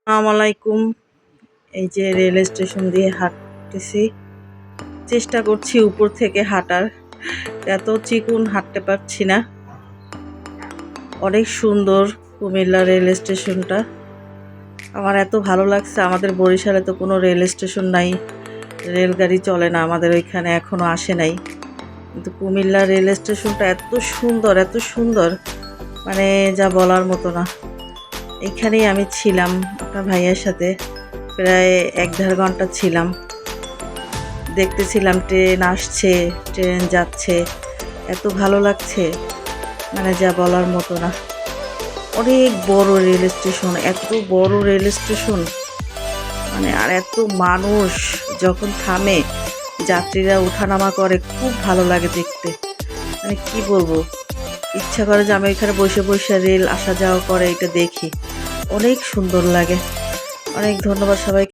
আসসালামু আলাইকুম। এই যে রেল স্টেশন দিয়ে হাঁটতেছি, চেষ্টা করছি উপর থেকে হাঁটার, এত চিকুন হাঁটতে পারছি না। অনেক সুন্দর কুমিল্লা রেল স্টেশনটা, আমার এত ভালো লাগছে। আমাদের বরিশালে তো কোনো রেল স্টেশন নাই, রেলগাড়ি চলে না, আমাদের ওইখানে এখনো আসে নাই। কিন্তু কুমিল্লা রেল স্টেশনটা এত সুন্দর, এত সুন্দর, মানে যা বলার মতো না। এখানেই আমি ছিলাম আপনার ভাইয়ের সাথে, প্রায় 1-1.5 ঘন্টা ছিলাম। দেখতেছিলাম ট্রেন আসছে, ট্রেন যাচ্ছে, এত ভালো লাগছে, মানে যা বলার মতো না। অনেক বড় রেল স্টেশন, এত বড় রেল স্টেশন, মানে আর এত মানুষ যখন থামে, যাত্রীরা ওঠানামা করে, খুব ভালো লাগে দেখতে। মানে কি বলবো, ইচ্ছা করে যে আমি এখানে বসে বসে রেল আসা যাওয়া করে এটা দেখি, অনেক সুন্দর লাগে। অনেক ধন্যবাদ সবাই।